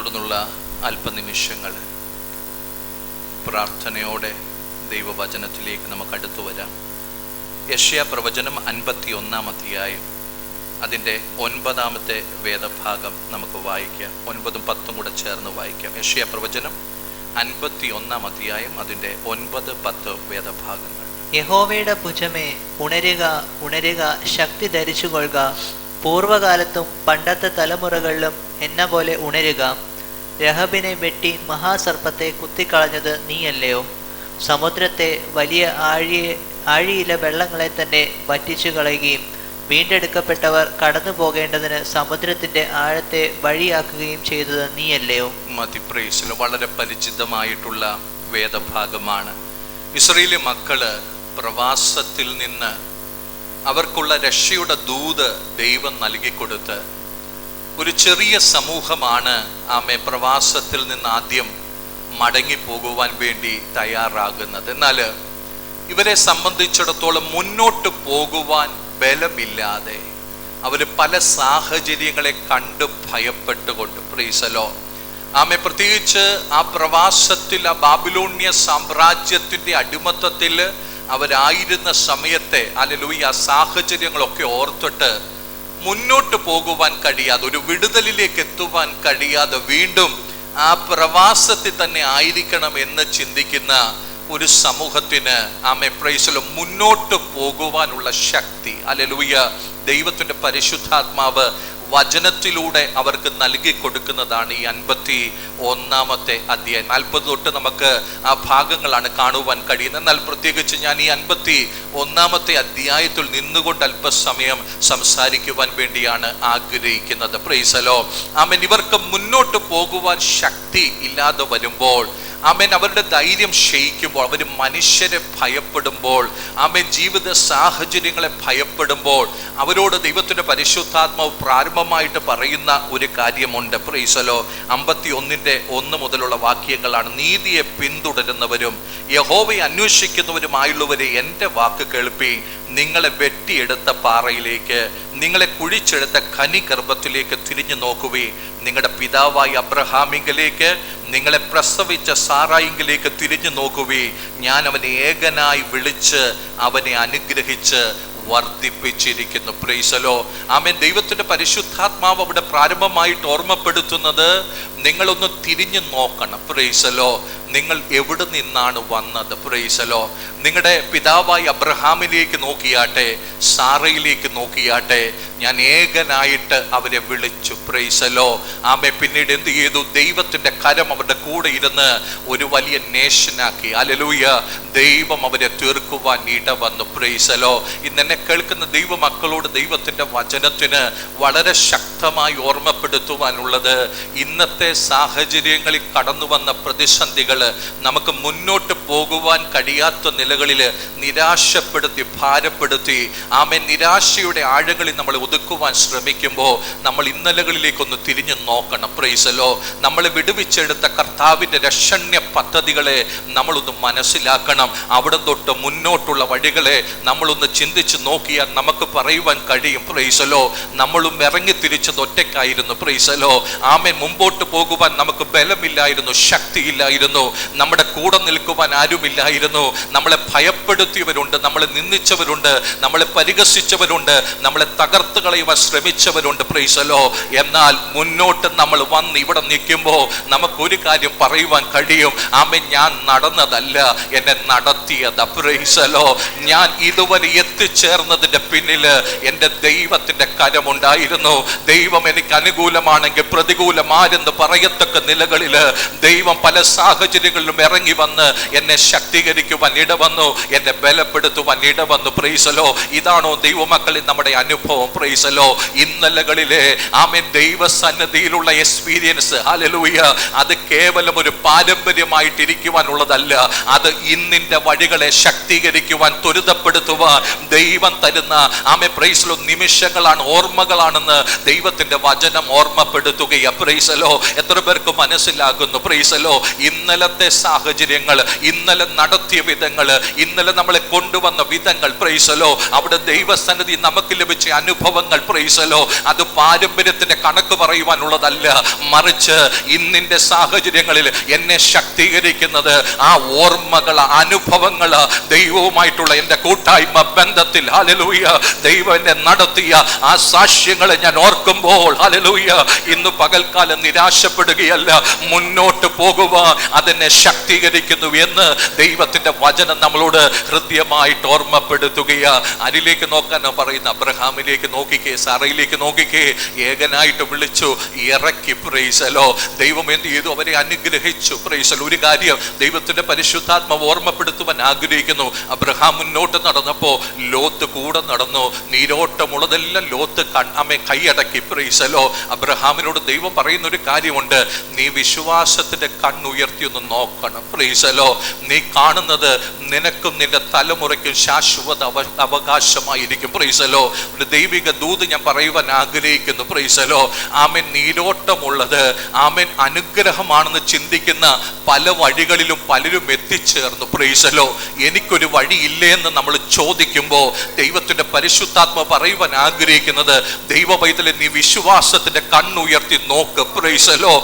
തുടർന്നുള്ള അല്പനിമിഷങ്ങൾ പ്രാർത്ഥനയോടെ ദൈവവചനത്തിലേക്ക് നമുക്ക് അടുത്തു വരാം. യെശയ്യാ പ്രവചനം 51-ാം അധ്യായം അതിൻ്റെ 9-ാമത്തെ വേദഭാഗം നമുക്ക് വായിക്കാം. 9-ഉം 10-ഉം കൂടെ ചേർന്ന് വായിക്കാം. യെശയ്യാ പ്രവചനം 51-ാം അധ്യായം അതിൻ്റെ 9, 10 വേദഭാഗങ്ങൾ. യഹോവയുടെ ഭുജമേ, ഉണരുക, ഉണരുക, ശക്തി ധരിച്ചുകൊള്ളുക. പൂർവകാലത്തും പണ്ടത്തെ തലമുറകളിലും എന്ന പോലെ ഉണരുക. രഹബിനെ വെട്ടി മഹാസർപ്പത്തെ കുത്തിക്കളഞ്ഞത് നീയല്ലയോ? സമുദ്രത്തെ വലിയ ആഴിയിലെ വെള്ളങ്ങളെ തന്നെ വറ്റിച്ചു കളയുകയും വീണ്ടെടുക്കപ്പെട്ടവർ കടന്നു പോകേണ്ടതിന് സമുദ്രത്തിന്റെ ആഴത്തെ വഴിയാക്കുകയും ചെയ്തത് നീയല്ലയോ? മധ്യപ്രദേശിൽ വളരെ പരിചിതമായിട്ടുള്ള വേദഭാഗമാണ്. ഇസ്രായേലി മക്കള് പ്രവാസത്തിൽ നിന്ന് അവർക്കുള്ള രക്ഷയുടെ ദൂത് ദൈവം നൽകിക്കൊടുത്ത് ഒരു ചെറിയ സമൂഹമാണ് പ്രവാസത്തിൽ നിന്ന് ആദ്യം മടങ്ങിപ്പോകുവാൻ വേണ്ടി തയ്യാറാകുന്നത്. എന്നാൽ ഇവരെ സംബന്ധിച്ചിടത്തോളം മുന്നോട്ട് പോകുവാൻ ബലമില്ലാതെ അവർ പല സാഹചര്യങ്ങളെ കണ്ട് ഭയപ്പെട്ടുകൊണ്ട് പ്രത്യേകിച്ച് ആ പ്രവാസത്തിൽ ആ ബാബിലോണ്യ സാമ്രാജ്യത്തിന്റെ അടിമത്തത്തിൽ അവരായിരുന്ന സമയത്തെ ആ സാഹചര്യങ്ങളൊക്കെ ഓർത്തിട്ട് മുന്നോട്ട് പോകുവാൻ കഴിയാതെ, ഒരു വിടുതലിലേക്ക് എത്തുവാൻ കഴിയാതെ വീണ്ടും ആ പ്രവാസത്തിൽ തന്നെ ആയിരിക്കണം എന്ന് ചിന്തിക്കുന്ന ഒരു സമൂഹത്തിന് മുന്നോട്ട് പോകുവാനുള്ള ശക്തി ദൈവത്തിന്റെ പരിശുദ്ധാത്മാവ് വചനത്തിലൂടെ അവർക്ക് നൽകി കൊടുക്കുന്നതാണ് ഈ 51-ാമത്തെ അധ്യായം. 40 തൊട്ട് നമുക്ക് ആ ഭാഗങ്ങളാണ് കാണുവാൻ കഴിയുന്നത്. എന്നാൽ പ്രത്യേകിച്ച് ഞാൻ ഈ 51-ാമത്തെ അധ്യായത്തിൽ നിന്നുകൊണ്ട് അല്പസമയം സംസാരിക്കുവാൻ വേണ്ടിയാണ് ആഗ്രഹിക്കുന്നത്. ഇവർക്ക് മുന്നോട്ട് പോകുവാൻ ശക്തി ഇല്ലാതെ വരുമ്പോൾ, അവരുടെ ധൈര്യം ക്ഷയിക്കുമ്പോൾ, അവർ മനുഷ്യരെ ഭയപ്പെടുമ്പോൾ, ജീവിത സാഹചര്യങ്ങളെ ഭയപ്പെടുമ്പോൾ അവരോട് ദൈവത്തിന്റെ പരിശുദ്ധാത്മാവ് പ്രാരംഭമായിട്ട് പറയുന്ന ഒരു കാര്യമുണ്ട്. 51-ന്റെ 1 മുതലുള്ള വാക്യങ്ങളാണ്. നീതിയെ പിന്തുടരുന്നവരും യഹോവയെ അന്വേഷിക്കുന്നവരുമായുള്ളവരെ എൻ്റെ വാക്ക് കേൾപ്പി. നിങ്ങളെ വെട്ടിയെടുത്ത പാറയിലേക്ക്, നിങ്ങളെ കുഴിച്ചെടുത്ത ഖനിഗർഭത്തിലേക്ക് തിരിഞ്ഞു നോക്കുവേ. നിങ്ങളുടെ പിതാവായ അബ്രഹാമിങ്കിലേക്ക്, നിങ്ങളെ പ്രസവിച്ച സാറായിങ്കിലേക്ക് തിരിഞ്ഞു നോക്കുവേ. ഞാൻ അവനെ ഏകനായി വിളിച്ച് അവനെ അനുഗ്രഹിച്ച് വർദ്ധിപ്പിച്ചിരിക്കുന്നു. ദൈവത്തിന്റെ പരിശുദ്ധാത്മാവ് അവിടെ പ്രാരംഭമായിട്ട് ഓർമ്മപ്പെടുത്തുന്നത്, നിങ്ങളൊന്ന് തിരിഞ്ഞു നോക്കണം. നിങ്ങൾ എവിടെ നിന്നാണ് വന്നത്? നിങ്ങളുടെ പിതാവായ അബ്രഹാമിലേക്ക് നോക്കിയാട്ടെ, സാറയിലേക്ക് നോക്കിയാട്ടെ, ഞാൻ ഏകനായിട്ട് അവരെ വിളിച്ചു. പിന്നീട് എന്ത് ചെയ്തു? ദൈവത്തിന്റെ കരം അവരുടെ കൂടെ ഇരുന്ന് ഒരു വലിയ നേഷനാക്കി. ദൈവം അവരെ തീർക്കുവാൻ ഇടവന്നു. ഇന്നെന്നെ കേൾക്കുന്ന ദൈവമക്കളോട് ദൈവത്തിന്റെ വചനത്തിന് വളരെ ശക്തമായി ഓർമ്മപ്പെടുത്തുവാനുള്ളത്, ഇന്നത്തെ സാഹചര്യങ്ങളിൽ കടന്നു വന്ന പ്രതിസന്ധികൾ നമുക്ക് മുന്നോട്ട് പോകുവാൻ കഴിയാത്ത നിലകളിൽ നിരാശപ്പെടുത്തി, ഭാരപ്പെടുത്തി, നിരാശയുടെ ആഴങ്ങളിൽ നമ്മൾ ഒതുക്കുവാൻ ശ്രമിക്കുമ്പോൾ നമ്മൾ ഇന്നലകളിലേക്കൊന്ന് തിരിഞ്ഞു നോക്കണം. നമ്മളെ വിടുവിച്ചെടുത്ത കർത്താവിന്റെ രക്ഷണ്യ പദ്ധതികളെ നമ്മളൊന്ന് മനസ്സിലാക്കണം. അവിടെ തൊട്ട് മുന്നോട്ടുള്ള വഴികളെ നമ്മളൊന്ന് ചിന്തിച്ച് നോക്കിയാൽ നമുക്ക് പറയുവാൻ കഴിയും. നമ്മളും ഇറങ്ങി തിരിച്ചത് ഒറ്റയ്ക്കായിരുന്നു. മുമ്പോട്ട് പോകുവാൻ നമുക്ക് ബലമില്ലായിരുന്നു, ശക്തിയില്ലായിരുന്നു, നമ്മുടെ കൂടെ നിൽക്കുവാൻ ആരുമില്ലായിരുന്നു. നമ്മളെ ഭയപ്പെടുത്തിയവരുണ്ട്, നമ്മളെ നിന്ദിച്ചവരുണ്ട്, നമ്മളെ പരിഹസിച്ചവരുണ്ട്, നമ്മളെ തകർത്ത് കളയുവാൻ ശ്രമിച്ചവരുണ്ട്. എന്നാൽ മുന്നോട്ട് നമ്മൾ വന്ന് ഇവിടെ നിൽക്കുമ്പോൾ നമുക്കൊരു കാര്യം പറയുവാൻ കഴിയും. ഞാൻ നടന്നതല്ല, എന്നെ നടത്തിയത്. ഞാൻ ഇതുവരെ എത്തിച്ചേർന്നതിന്റെ പിന്നില് എൻ്റെ ദൈവത്തിന്റെ കരമുണ്ടായിരുന്നു. ദൈവം എനിക്ക് അനുകൂലമാണെങ്കിൽ പ്രതികൂലമാരെന്ന് പറയത്തക്ക നിലകളില് ദൈവം പല സാഹചര്യങ്ങളിലും ഇറങ്ങി വന്ന് എന്നെ ശക്തീകരിക്കുവാൻ ഇടവന്നു, എന്നെ ബലപ്പെടുത്തുവാൻ ഇടവന്നു. ഇതാണോ ദൈവമക്കളിൽ നമ്മുടെ അനുഭവം? ഇന്നലകളിലെ ദൈവസന്നിധിയിലുള്ള എക്സ്പീരിയൻസ് അത് കേവലം ഒരു പാരമ്പര്യമായിട്ടിരിക്കുവാനുള്ളതല്ല. അത് ഇന്നിന്റെ വഴികളെ ശക്തീകരിക്കുവാൻ, ത്വരിതപ്പെടുത്തുവാൻ ദൈവം തരുന്ന നിമിഷങ്ങളാണ്, ഓർമ്മകളാണെന്ന് ദൈവത്തിന്റെ വചനം ഓർമ്മപ്പെടുത്തുകയാണ്. എത്ര പേർക്ക് മനസ്സിലാകുന്നു? ഇന്നലത്തെ സാഹചര്യങ്ങൾ, ഇന്നലെ നടത്തിയ വിധങ്ങൾ, ഇന്നലെ ഇന്നലെ നമ്മളെ കൊണ്ടുവന്ന വിധങ്ങൾ, പ്രൈസലോ, അവിടെ ദൈവസന്നിധി നമുക്ക് ലഭിച്ച അനുഭവങ്ങൾ, പ്രൈസലോ, അത് പാരമ്പര്യത്തിന്റെ കണക്ക് പറയുവാനുള്ളതല്ല. മറിച്ച് ഇന്നിന്റെ സാഹചര്യങ്ങളിൽ എന്നെ ശക്തീകരിക്കുന്നത് ആ ഓർമ്മകൾ, അനുഭവങ്ങൾ, ദൈവവുമായിട്ടുള്ള എൻ്റെ കൂട്ടായ്മ ബന്ധത്തിൽ, ഹല്ലേലൂയ, ദൈവം എന്നെ നടത്തിയ ആ സാക്ഷ്യങ്ങളെ ഞാൻ ഓർക്കുമ്പോൾ, ഹല്ലേലൂയ, ഇന്ന് പകൽക്കാലം നിരാശപ്പെടുകയല്ല, മുന്നോട്ട് പോകുവാൻ അതെന്നെ ശക്തീകരിക്കുന്നു എന്ന് ദൈവത്തിന്റെ വചനം നമ്മളോട് ഹൃദ്യമായിട്ട് ഓർമ്മപ്പെടുത്തുകയാ. അരിലേക്ക് നോക്കാനാ പറയുന്ന, അബ്രഹാമിലേക്ക് നോക്കിക്കേ, സാറയിലേക്ക് നോക്കിക്കേ, ഏകനായിട്ട് വിളിച്ചു ഇറക്കി, പ്രൈസലോ. ദൈവം എന്ത് ചെയ്തു? അവരെ അനുഗ്രഹിച്ചു, പ്രൈസലോ. ഒരു കാര്യം ദൈവത്തിന്റെ പരിശുദ്ധാത്മാവ് ഓർമ്മപ്പെടുത്തുവാൻ ആഗ്രഹിക്കുന്നു. അബ്രഹാം മുന്നോട്ട് നടന്നപ്പോ ലോത്ത് കൂടെ നടന്നു. നീരോട്ടമുള്ളതെല്ലാം ലോത്ത് കൈയടക്കി, പ്രൈസലോ. അബ്രഹാമിനോട് ദൈവം പറയുന്ന ഒരു കാര്യമുണ്ട്, നീ വിശ്വാസത്തിന്റെ കണ്ണുയർത്തി ഒന്ന് നോക്കണം, പ്രൈസലോ. നീ കാണുന്നത് നിനക്കും നിന്റെ തലമുറയ്ക്കും ശാശ്വത അവകാശമായിരിക്കും, പ്രൈസലോ. ഒരു ദൈവിക ദൂത് ഞാൻ പറയുവാൻ ആഗ്രഹിക്കുന്നു, പ്രൈസലോ. ആമേൻ. നീരോട്ടമുള്ളത് ആമേൻ അനുഗ്രഹമാണെന്ന് ചിന്തിക്കുന്ന പല വഴികളിലും പലരും എത്തിച്ചേർന്നു, പ്രൈസലോ. എനിക്കൊരു വഴിയില്ലേ എന്ന് നമ്മൾ ചോദിക്കുമ്പോൾ ദൈവത്തിന്റെ പരിശുദ്ധാത്മ പറയുവാൻ ആഗ്രഹിക്കുന്നത്, ദൈവ പൈതലെ, നീ വിശ്വാസത്തിന്റെ കണ്ണുയർത്തി നോക്ക്, പ്രൈസലോ.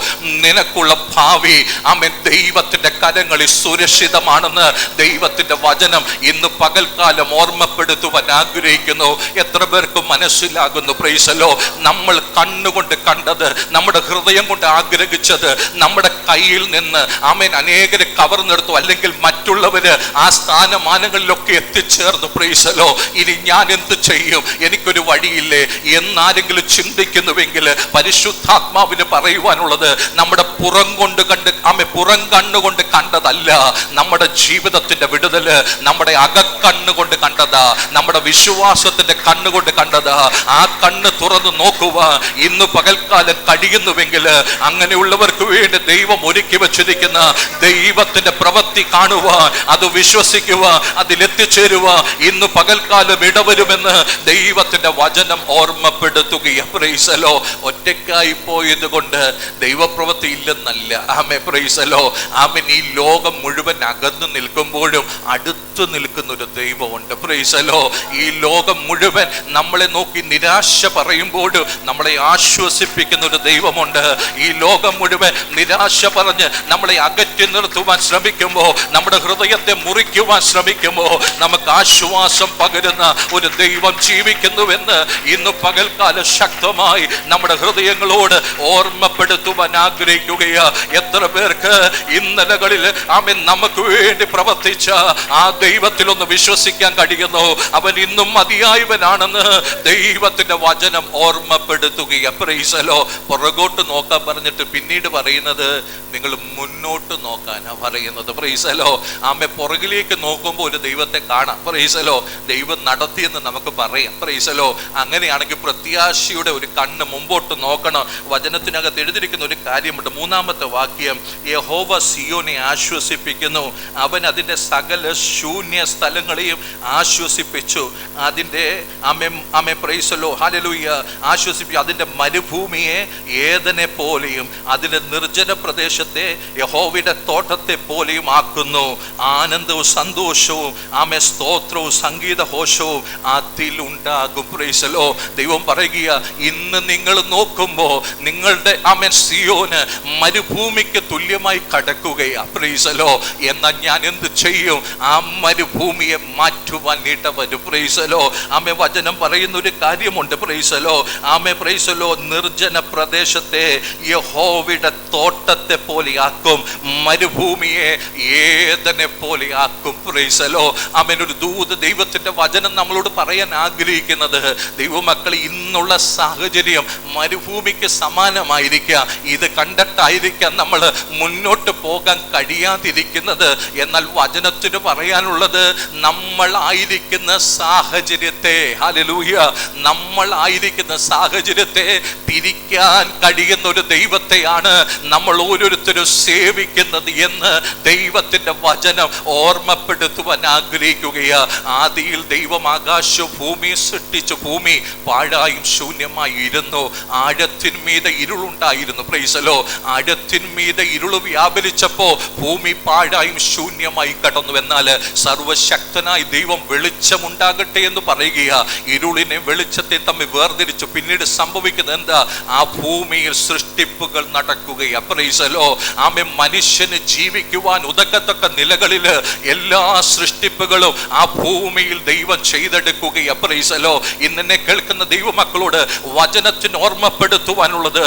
നിനക്കുള്ള ഭാവി ആമേൻ ദൈവത്തിന്റെ കരങ്ങളിൽ സുരക്ഷിതമാണെന്ന് ദൈവത്തിന്റെ വചനം ഇന്ന് പകൽക്കാലം ഓർമ്മപ്പെടുത്തുവാൻ ആഗ്രഹിക്കുന്നു. എത്ര പേർക്ക് മനസ്സിലാകുന്നു, പ്രൈസലോ? നമ്മൾ കണ്ണുകൊണ്ട് കണ്ടത്, നമ്മുടെ ഹൃദയം കൊണ്ട് ആഗ്രഹിച്ചത്, നമ്മുടെ കയ്യിൽ നിന്ന് ആമേൻ അനേകരെ കവർന്നെടുത്തു, അല്ലെങ്കിൽ മറ്റുള്ളവര് ആ സ്ഥാനമാനങ്ങളിലൊക്കെ എത്തിച്ചേർന്നു, പ്രൈസലോ. ഇനി ഞാൻ എന്ത് ചെയ്യും? എനിക്കൊരു വഴിയില്ലേ എന്നാരെങ്കിലും ചിന്തിക്കുന്നുവെങ്കിൽ പരിശുദ്ധാത്മാവിന് പറയുവാനുള്ളത്, നമ്മുടെ പുറം കൊണ്ട് കണ്ട് പുറം കണ്ണുകൊണ്ട് കണ്ടതല്ല നമ്മുടെ ജീവിതത്തിന്റെ വിടുതല്, നമ്മുടെ അകക്കണ്ണുകൊണ്ട് കണ്ടതാ, നമ്മുടെ വിശ്വാസത്തിന്റെ കണ്ണുകൊണ്ട് കണ്ടതാ. ആ കണ്ണ് തുറന്നു നോക്കുക ഇന്ന് പകൽക്കാലം കഴിയുന്നുവെങ്കിൽ അങ്ങനെയുള്ളവർക്ക് വേണ്ടി ദൈവം ഒരുക്കി വച്ചിരിക്കുന്ന ദൈവത്തിന്റെ പ്രവൃത്തി കാണുക, അത് വിശ്വസിക്കുക, അതിലെത്തിച്ചേരുക. ഇന്ന് പകൽക്കാലം ഇടവരുമെന്ന് ദൈവത്തിന്റെ വചനം ഓർമ്മപ്പെടുത്തുകയാണ്, പ്രൈസലോ. ഒറ്റയ്ക്കായി പോയത് കൊണ്ട് ദൈവപ്രവൃത്തി ഇല്ലെന്നല്ല, ആമേ, പ്രൈസലോ. ആമേൻ. ഈ ലോകം മുഴുവൻ അകന്നു നിൽക്കുമ്പോഴും അടുത്തു നിൽക്കുന്ന ഒരു ദൈവമുണ്ട്, പ്രൈസലോ. ഈ ലോകം മുഴുവൻ നമ്മളെ നോക്കി നിരാശ പറയുമ്പോഴും നമ്മളെ ആശ്വസിപ്പിക്കുന്ന ഒരു ദൈവമുണ്ട്. ഈ ലോകം മുഴുവൻ നിരാശ പറഞ്ഞ് നമ്മളെ അകറ്റി നിർത്തുവാൻ ശ്രമിക്കുമ്പോൾ, നമ്മുടെ ഹൃദയത്തെ മുറിക്കുവാൻ ശ്രമിക്കുമ്പോൾ, നമുക്ക് ആശ്വാസം പകരുന്ന ഒരു ദൈവം ജീവിക്കുന്നുവെന്ന് ഇന്ന് പകൽക്കാലം ശക്തമായി നമ്മുടെ ഹൃദയങ്ങളോട് ഓർമ്മപ്പെടുത്തുവാൻ ആഗ്രഹിക്കുകയാ. എത്ര പേർക്ക് ഇന്നലകളിൽ ആമേൻ നമുക്ക് വേണ്ടി പ്രവർത്തിച്ച ആ ദൈവത്തിലൊന്ന് വിശ്വസിക്കാൻ കഴിയുന്നു? അവൻ ഇന്നും മതിയായവനാണെന്ന് ദൈവത്തിന്റെ വചനം ഓർമ്മപ്പെടുത്തുകയാ, പ്രൈസലോ. പുറകോട്ട് നോക്കാൻ പറഞ്ഞിട്ട് പിന്നീട് പറയുന്നത് നിങ്ങൾ മുന്നോട്ട് നോക്കാനാ പറയുന്നത്, പ്രൈസലോ. ആമേ. പുറകിലേക്ക് നോക്കുമ്പോൾ ഒരു ദൈവത്തെ കാണാം, പ്രൈസലോ. ദൈവം നടത്തിയെന്ന് നമുക്ക് പറയാം, പ്രൈസലോ. അങ്ങനെയാണെങ്കിൽ പ്രത്യാശയുടെ ഒരു കണ്ണ് മുമ്പോട്ട് നോക്കണം. വചനത്തിനകത്ത് എഴുതിയിരിക്കുന്ന ഒരു കാര്യമുണ്ട്, 3-ാമത്തെ വാക്യം, യഹോവ സിയോനെ ആശ്വസിപ്പിക്കുന്നു, അവൻ അതിൻ്റെ സകല ശൂന്യ സ്ഥലങ്ങളെയും ആശ്വസിപ്പിച്ചു. അതിൻ്റെ പ്രൈസലോ, ഹല്ലേലൂയ, ആശ്വസിപ്പിച്ചു. അതിൻ്റെ മരുഭൂമിയെ ഏദനെ പോലെയും അതിൻ്റെ നിർജ്ജന പ്രദേശത്തെ യഹോവയുടെ തോട്ടത്തെ പോലെയും ആക്കുന്നു. ആനന്ദവും സന്തോഷവും സ്തോത്രവും സംഗീതഘോഷവും അതിലുണ്ടാകും, പ്രൈസലോ. ദൈവം പറയുക, ഇന്ന് നിങ്ങൾ നോക്കുമ്പോൾ നിങ്ങളുടെ സിയോന് മരുഭൂമിക്ക് തുല്യമായി കടക്കുകയാ, പ്രൈസലോ. എന്നാൽ ഞാൻ എന്ത് ചെയ്യും? ആ മരുഭൂമിയെ മാറ്റുവാൻ ഇടവരും, പ്രൈസലോ. വചനം പറയുന്ന ഒരു കാര്യമുണ്ട്, പ്രൈസലോ. പ്രൈസലോ, നിർജ്ജന പ്രദേശത്തെ യഹോവയുടെ തോട്ടത്തെ പോലെയാക്കും, മരുഭൂമിയെ ഏദനെ പോലെയാക്കും, പ്രൈസലോ. ഒരു ദൂത് ദൈവത്തിന്റെ വചനം നമ്മളോട് പറയാൻ ആഗ്രഹിക്കുന്നത്, ദൈവമക്കൾ, ഇന്നുള്ള സാഹചര്യം മരുഭൂമിക്ക് സമാനമായിരിക്കാം. ഇത് കണ്ടിട്ടായിരിക്കാം നമ്മൾ മുന്നോട്ട് പോകാൻ കഴിയാതിരിക്കുന്നത്. എന്നാൽ വചനത്തിന് പറയാനുള്ളത്, നമ്മൾ ആയിരിക്കുന്ന സാഹചര്യത്തെ, ഹല്ലേലൂയ, നമ്മൾ ആയിരിക്കുന്ന സാഹചര്യത്തെ തിരിക്കാൻ കഴിയുന്ന ഒരു ദൈവത്തെയാണ് നമ്മൾ ഓരോരുത്തരും സേവിക്കുന്നത് എന്ന് ദൈവത്തിന്റെ വചനം ഓർമ്മപ്പെടുത്തുവാൻ ആഗ്രഹിക്കുകയാ. ആദിയിൽ ദൈവം ആകാശവും ഭൂമിയെ സൃഷ്ടിച്ചു. ഭൂമി പാഴായും ശൂന്യമായി ഇരുന്നു. ആഴത്തിന്മീതെ ഇരുളുണ്ടായിരുന്നു, പ്രൈസലോ. ആഴത്തിന്മീതെ ഇരുള് വ്യാപരിച്ചപ്പോ ഭൂമി പാഴായും ശൂന്യമായി കടന്നു. എന്നാൽ സർവശക്തനായ ദൈവം വെളിച്ചമുണ്ടാകട്ടെ എന്ന് പറയുകയാ. ഇരുളിനെ വെളിച്ചത്തെ തമ്മിൽ വേർതിരിച്ചു. പിന്നീട് സംഭവിക്കുന്നത് എന്താ? ആ ഭൂമിയിൽ സൃഷ്ടിപ്പുകൾ നടക്കുകയാ. Praise the Lord. ആമേൻ. മനുഷ്യന് ജീവിക്കുവാൻ ഉതകത്തക്ക നിലകളിൽ എല്ലാ സൃഷ്ടിപ്പുകളും ആ ഭൂമിയിൽ ദൈവം ചെയ്തെടുക്കുകയാ. Price the Lord. ഇന്നെ കേൾക്കുന്ന ദൈവമക്കളോട് വചനത്തിന് ഓർമ്മപ്പെടുത്തുവാനുള്ളത്,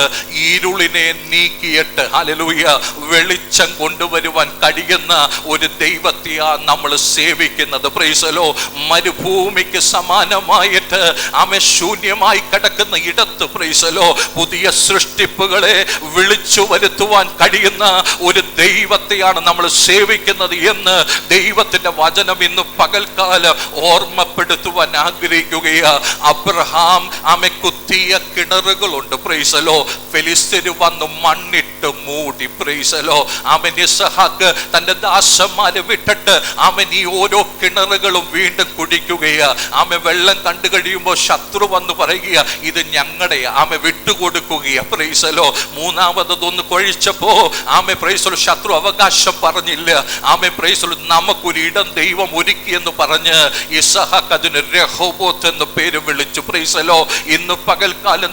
ഇരുളിനെ നീക്കിയിട്ട് ഹല്ലേലൂയ വെളിച്ചം കൊണ്ടുവരുവാൻ കഴിയുന്ന ഒരു ദൈവത്തെയാ നമ്മൾ സേവിക്കുന്നത്. Praise the Lord. മരുഭൂമിക്ക് സമാനമായിട്ട് ആമേൻ ശൂന്യമായി കിടക്കുന്ന ഇടത്ത് പ്രൈസ് ദി ലോർഡ് പുതിയ സൃഷ്ടിപ്പുകളെ വിളിച്ചു വരുത്തുവാൻ കഴിയുന്ന ഒരു ദൈവത്തെയാണ് നമ്മൾ സേവിക്കുന്നത് എന്ന് ദൈവത്തിന്റെ വചനം ഇന്ന് പകൽക്കാലം ഓർമ്മപ്പെടുത്തുവാൻ ആഗ്രഹിക്കുകയാ. അബ്രഹാം ആമേ കുത്തിയ കിണറുകളുണ്ട്. Praise the Lord. ഫെലിസ്ത്യര് വന്ന് മണ്ണിട്ട് മൂടി. Praise the Lord. ആമേൻ. ഇസ്ഹാക്ക് തന്റെ ദാസന്മാരെ വിട്ടിട്ട് ആമേൻ ഈ ഓരോ കിണറുകളും വീണ്ടും കുടിക്കുകയാ. ആമേ വെള്ളം കണ്ടു കഴിയുമ്പോൾ ശത്രു വന്ന് പറയുക, ഇത് ഞങ്ങളുടെ. ആമേ വിട്ടുകൊടുക്കുകയാ. Praise the Lord. മൂന്നാമതൊന്ന് കൊഴിച്ചപ്പോ ആമേ പ്രൈസ് ദി ലോർഡ് ശത്രു അവകാശം പറഞ്ഞില്ല. ആമേ പ്രൈസ് ദി ലോർഡ് നമുക്കൊരു ഇടം ദൈവം ഒരുക്കി എന്ന് പറഞ്ഞ് ഇസ്ഹാക്ക് അതിന് രഹോബോത്ത് എന്ന് പേര് വിളിച്ചു. Price the Lord. ഇന്ന് പകൽക്കാലം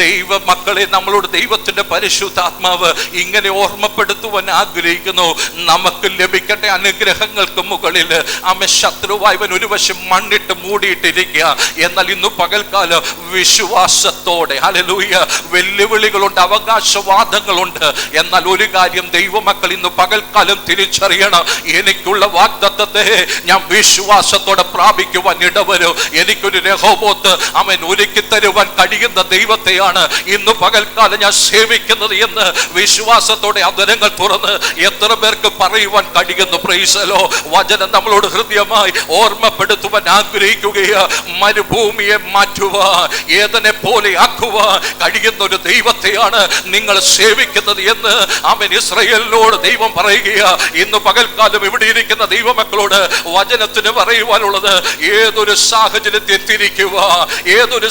ദൈവമക്കളെ നമ്മളോട് ദൈവത്തിന്റെ പരിശുദ്ധാത്മാവ് ഇങ്ങനെ ഓർമ്മപ്പെടുത്തുവാൻ ആഗ്രഹിക്കുന്നു. നമുക്ക് ലഭിക്കേണ്ട അനുഗ്രഹങ്ങൾക്ക് മുകളിൽ ആമേ ശത്രുവായവൻ ഒരു വശം മണ്ണിട്ട് മൂടിയിട്ടിരിക്കുക. എന്നാൽ ഇന്ന് പകൽക്കാലം വിശ്വാസത്തോടെ ഹല്ലേലൂയ വെല്ലുവിളികളുണ്ട്, അവകാശവാദങ്ങളുണ്ട്. എന്നാൽ ഒരു കാര്യം ദൈവമക്കൾ ഇന്ന് പകൽക്കാലം തിരിച്ചറിയണം, എനിക്കുള്ള വാഗ്ദത്തത്തെ ഞാൻ വിശ്വാസത്തോടെ പ്രാപിക്കുവാൻ ഇടവരും. എനിക്കൊരു രഹോബോത്ത് അവൻ ഒരുക്കി തരുവാൻ കഴിയുന്ന ദൈവത്തെയാണ് ഇന്ന് പകൽക്കാലം ഞാൻ സേവിക്കുന്നത് എന്ന് വിശ്വാസത്തോടെ അധരങ്ങൾ തുറന്ന് എത്ര പേർക്ക് പറയുവാൻ കഴിയുന്നു. Price the Lord. വചനം നമ്മളോട് ഹൃദയമായി ഓർമ്മപ്പെടുത്തുവാൻ ആഗ്രഹിക്കുകയാ. മരുഭൂമിയെ മാറ്റുവാൻ, ഏദനെ പോലെ ആക്കുവാൻ കഴിയുന്ന ഒരു ദൈവത്തെയാണ് നിങ്ങൾ സേവിക്കുന്നത് എന്ന് അവൻ ഇസ്രായേലിനോട് ദൈവം പറയുകയാ. ഇന്ന് പകൽക്കാലം ഇവിടെ ഇരിക്കുന്ന ദൈവമക്കളോട് വചനത്തിന് പറയുവാനുള്ളത്, ഏതൊരു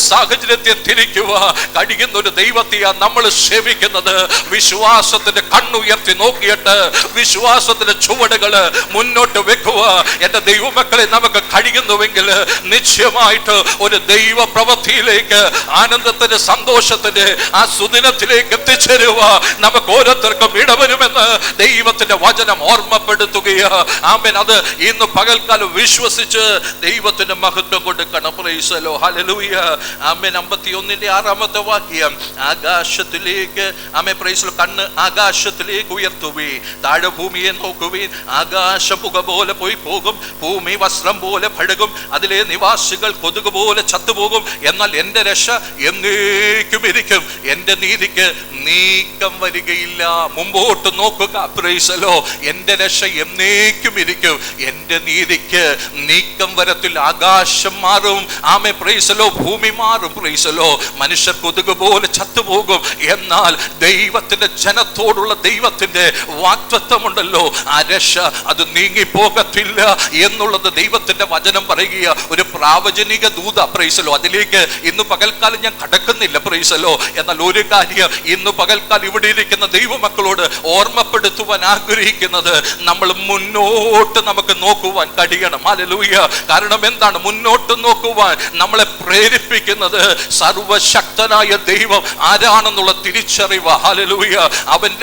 സാഹചര്യത്തെ തിരിക്കുക കഴിയുന്ന ഒരു ദൈവത്തെയാ നമ്മൾ സേവിക്കുന്നത്. വിശ്വാസത്തിന്റെ കണ്ണുയർത്തി നോക്കിയിട്ട് വിശ്വാസത്തിന്റെ ചുവടുകള് മുന്നോട്ട് വെക്കുക. എന്റെ ദൈവമക്കളെ നമുക്ക് കഴിയുന്നുവെങ്കിൽ നിശ്ചയമായിട്ട് ഒരു ദൈവ പ്രവൃത്തിയിലേക്ക്, ആനന്ദത്തിന്റെ സന്തോഷത്തിന്റെ ആ സുദിനത്തിലേക്ക് എത്തിച്ചേരുക നമുക്ക് ഓരോരുത്തർക്കും ഇടവരുമെന്ന് ദൈവത്തിന്റെ വചനം ഓർമ്മപ്പെടുത്തുകയാ. ആമേൻ. അത് ഇന്ന് പകൽക്കാലം വിശ്വസിച്ച് ദൈവത്തിന്റെ മഹത്വം കൊടുക്കണം. Price the Lord. ഹല്ലേലൂയ. ആമേൻ. 51:6 വാക്യം. ആകാശത്തിലേക്ക് ആമേൻ പ്രൈസ് ദി ലോർഡ് കണ്ണ് ആകാശത്തിലേക്ക് ഉയർത്തുവീൻ, താഴെ ഭൂമിയെ നോക്കുവീൻ. ആകാശം പുക പോലെ പോയി പോകും, ഭൂമി വസ്ത്രം പോലെ പഴകും, അതിലെ നിവാസികൾ കൊതുക് പോലെ ചത്തുപോകും. എന്നാൽ എന്റെ രക്ഷ എന്നേക്കും ഇരിക്കും, എന്റെ നീതിക്ക് നീക്കം വരികയില്ല. മുമ്പോട്ട് നോക്കുക. Price the Lord. എന്റെ രക്ഷ എന്നേക്കും ഇരിക്കും, എന്റെ നീതിക്ക് നീക്കം വരത്തില്ല. ആകാശം മാറും, ആമേ പ്രൈസ് ദി ലോർഡ്, ഭൂമി മാറും. Price the Lord. മനുഷ്യർ കൊതുക് പോലെ ചത്തുപോകും. എന്നാൽ ദൈവത്തിന്റെ ജനത്തോടുള്ള ദൈവത്തിന്റെ വാഗ്ദത്തമുണ്ടല്ലോ, ആ രക്ഷ അത് നീങ്ങിപ്പോകത്തില്ല എന്നുള്ളത് ദൈവത്തിന്റെ വചനം പറയുക. ഒരു പ്രാവചനിക ദൂത. Praise the Lord. അതിലേക്ക് ഇന്ന് പകൽക്കാലം ഞാൻ കടക്കുന്നില്ല. Praise the Lord. എന്നാൽ ഒരു കാര്യം ഇന്ന് പകൽക്കാലം ഇവിടെ ഇരിക്കുന്ന ദൈവമക്കളോട് ഓർമ്മപ്പെടുത്തുവാൻ ആഗ്രഹിക്കുന്നത്, നമ്മൾ മുന്നോട്ട് നമുക്ക് നോക്കുവാൻ കഴിയണം. ഹല്ലേലൂയ. കാരണം എന്താണ് മുന്നോട്ട് നോക്കുവാൻ നമ്മളെ പ്രേരിപ്പിക്കുന്നത്? സർവശക്തനായ ദൈവം ആരാണെന്നുള്ള തിരിച്ചറിവ്. ഹല്ലേലൂയ.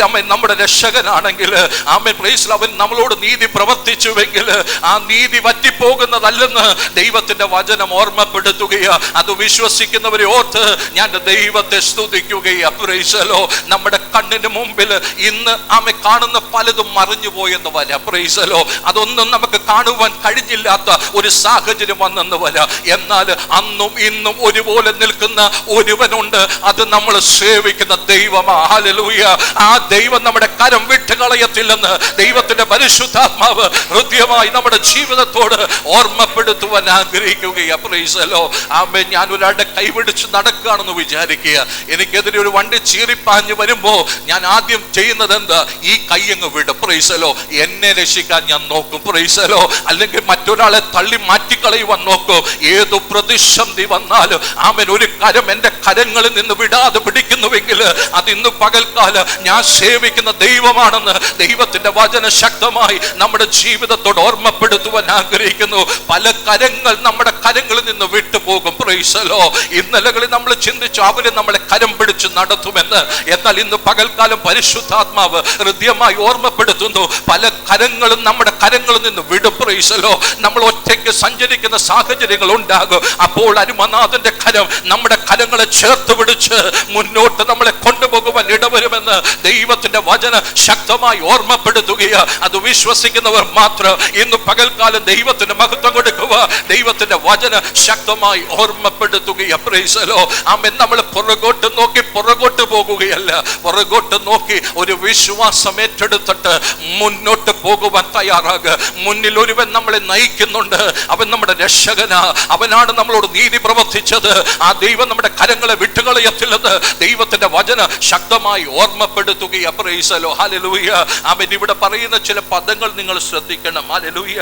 അവൻ നമ്മുടെ രക്ഷകനാണെങ്കിൽ, ആമേൻ പ്രൈസ്, അവൻ നമ്മളോട് നീതി പ്രവർത്തിച്ചുവെങ്കിൽ ആ നീതി വറ്റിപ്പോകുന്നതല്ലെന്ന് ദൈവത്തിന്റെ വചനം ഓർമ്മപ്പെടുത്തുകയാ. അത് വിശ്വസിക്കുന്നവരെ ഓർത്ത് ഞാൻ ദൈവത്തെ സ്തുതിക്കുകയാ. Price the Lord. നമ്മുടെ കണ്ണിന് മുമ്പിൽ ഇന്ന് ആമേ കാണുന്ന പലതും മറിഞ്ഞു പോയെന്ന് വരാം. Price the Lord. അതൊന്നും നമുക്ക് കാണുവാൻ കഴിഞ്ഞില്ലാത്ത ഒരു സാഹചര്യം വന്നെന്ന് വരാം. എന്നാൽ അന്നും ഇന്നും ഒരുപോലെ നിൽക്കുന്ന ഒരുവനുണ്ട്, അത് നമ്മൾ സേവിക്കുന്ന ദൈവമാ. ഹല്ലേലൂയ. ആ ദൈവം നമ്മുടെ കരം വിട്ടുകളയത്തില്ലെന്ന് ദൈവത്തിന്റെ പരിശുദ്ധാത്മാവ് ഹൃദയമായി നമ്മുടെ ജീവിതത്തോട് ഓർമ്മപ്പെടുത്തുവാൻ ആഗ്രഹിക്കുകയാ. Praise the Lord. ആമേൻ. ഞാൻ ഒരാളുടെ കൈപിടിച്ച് നടക്കുകയാണെന്ന് വിചാരിക്കുക. എനിക്കെതിരെ ഒരു വണ്ടി ചീറിപ്പാഞ്ഞു വരുമ്പോ ഞാൻ ആദ്യം ചെയ്യുന്നത് എന്താ? ഈ കൈയങ്ങ് വിടും. Price the Lord. എന്നെ രക്ഷിക്കാൻ ഞാൻ നോക്കും. Price the Lord. അല്ലെങ്കിൽ മറ്റൊരാളെ തള്ളി മാറ്റിക്കളയുവാൻ നോക്കും. ഏതു പ്രതിസന്ധി വന്നാലും ആമേൻ ഒരു കരം എന്റെ കരങ്ങളിൽ നിന്ന് വിടാതെ പിടിക്കുന്നുവെങ്കിൽ അത് ഇന്ന് പകൽക്കാലം ഞാൻ സേവിക്കുന്ന ദൈവമാണെന്ന് ദൈവത്തിന്റെ വചന ശക്തമായി നമ്മുടെ ജീവിതത്തോട് ഓർമ്മപ്പെടുത്തുവാൻ ആഗ്രഹിക്കുന്നു. പല കരങ്ങൾ നമ്മുടെ കരങ്ങളിൽ നിന്ന് വിട്ടുപോകും. Price the Lord. ഇന്നലകളിൽ നമ്മൾ ചിന്തിച്ചു അവര് നമ്മളെ കരം പിടിച്ച് നടത്തുമെന്ന്. എന്നാൽ ഇന്ന് പകൽക്കാലം പരിശുദ്ധാത്മാവ് ഹൃദ്യമായി ഓർമ്മപ്പെടുത്തുന്നു, പല കരങ്ങളും നമ്മുടെ കരങ്ങളിൽ നിന്ന് വിടും. Price the Lord. നമ്മൾ ഒറ്റയ്ക്ക് സഞ്ചരിക്കുന്ന സാഹചര്യങ്ങൾ ഉണ്ടാകും. അപ്പോൾ അരുമനാഥന്റെ കരം നമ്മുടെ കരങ്ങളെ ചേർത്ത് പിടിച്ച് മുന്നോട്ട് നമ്മളെ കൊണ്ടുപോകുവാൻ ഇടവരുമെന്ന് ദൈവത്തിന്റെ വചനം ശക്തമായി ഓർമ്മപ്പെടുത്തുകയാണ്. അത് വിശ്വസിക്കുന്നവർ മാത്രം ഇന്ന് പകൽക്കാലം ദൈവത്തിന് മഹത്വം കൊടുക്കുക. ദൈവത്തിന്റെ വചനം ശക്തമായി ഓർമ്മപ്പെടുത്തുകയാണ്. Praise the Lord. ആമേൻ. നമ്മൾ പുറകോട്ട് നോക്കി പുറകോട്ട് പോകുകയല്ല, പുറകോട്ട് നോക്കി ഒരു വിശ്വാസം ഏറ്റെടുത്തിട്ട് മുന്നോട്ട് പോകുവാൻ തയ്യാറാകുക. മുന്നിൽ ഒരുവൻ നമ്മളെ നയിക്കുന്നുണ്ട്. അവൻ നമ്മുടെ രക്ഷകനാ. അവനാണ് നമ്മളോട് നീതി പ്രവർത്തിച്ചത്. ആ ദൈവം നമ്മുടെ കരങ്ങളെ വിട്ടുകളയത്തില്ലെന്ന് ദൈവത്തിന്റെ വചനം ശക്തമായി ഓർമ്മപ്പെടുത്തുകയാണ്. Praise the Lord. ഹല്ലേലൂയ. ആമേൻ. ഇവിടെ പറയുന്ന ചില പദങ്ങൾ നിങ്ങൾ ശ്രദ്ധിക്കണം. Hallelujah.